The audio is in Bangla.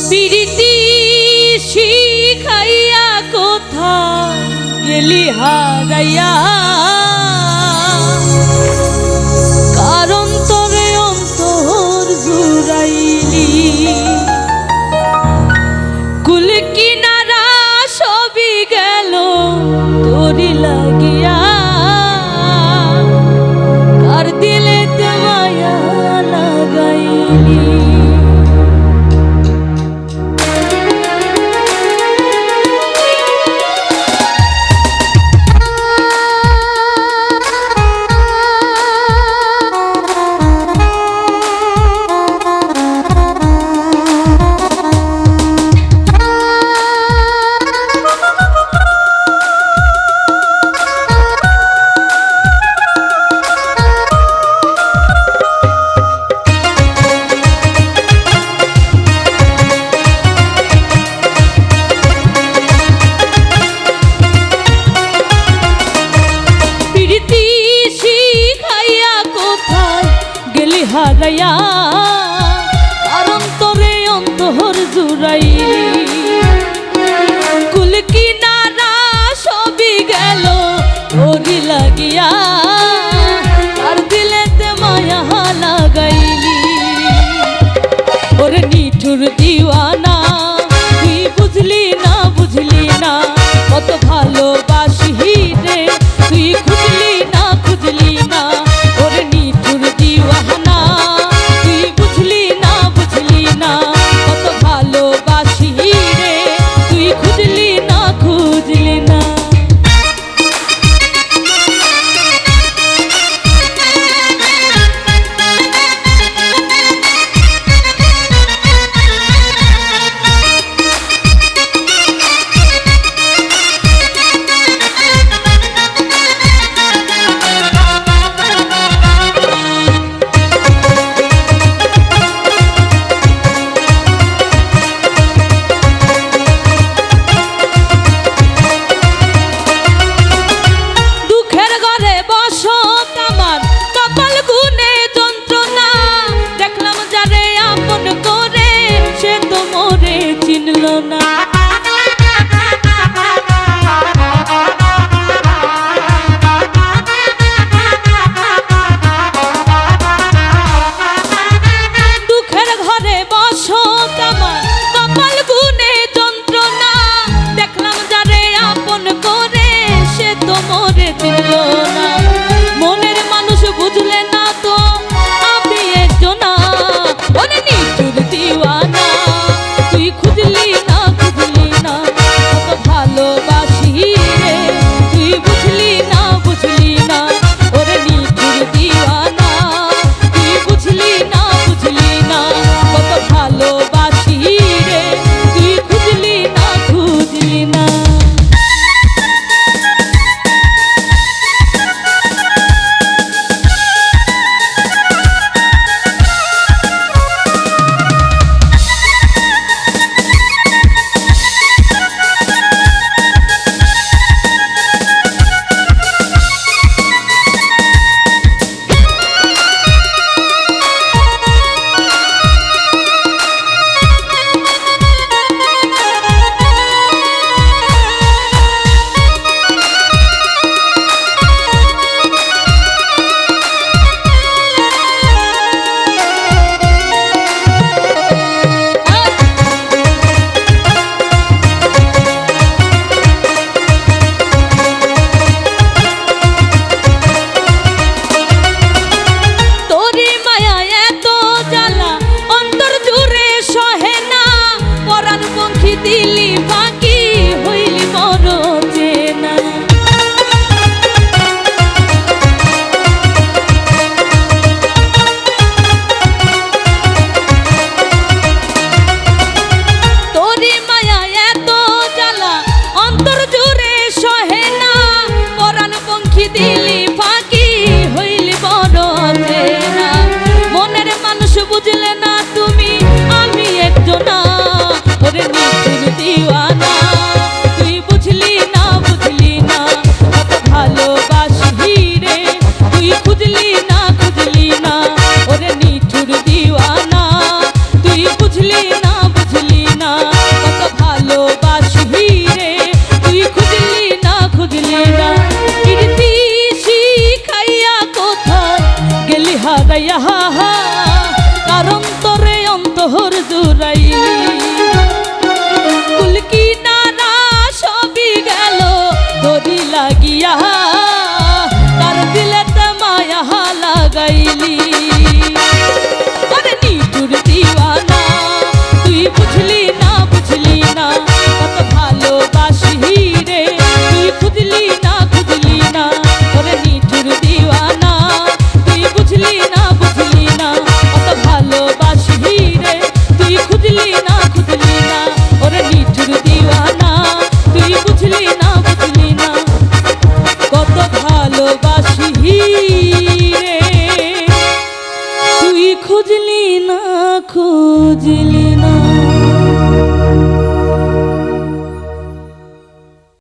পিরিতি শিখাইয়া কোথা গেলি হারাইয়া, কারণ তোরে অন্তর জুড়াইলি। কুল কিনারা সবই গেল তোরি লাগিয়া, কার দিলে মায়া লাগাইলি। হারাইয়া, কারণ তোরে অন্তর জুড়াইলি। কুল কিনারা সবই গেল তোরি লাগিয়া, আর দিলেতে মায়া লাগাইলি। ওরে নিঠুর দিওয়ানা, তুই বুঝলি না বুঝলি না কত ভালোবাসি রে, তুই খুঁজলি না খুঁজলি না। ওরে নিঠুর দিওয়ানা, তুই বুঝলি কারণ তোরে অন্তর জুড়াইলি কুলকি নারা সবই গেল তোরি লাগিয়া তার দিলেতে মায়া লাগাইলি আরে নিঠুর দিওয়ানা তুই বুঝলি না কত ভালোবাসি রে তুই খুঁজলি না ওরে নিঠুর দিওয়ানা তুই বুঝলি না কত ভালোবাসি রে তুই খুঁজলি না ওরে নিঠুর দিওয়ানা তুই বুঝলি না কত ভালোবাসি রে তুই খুঁজলি না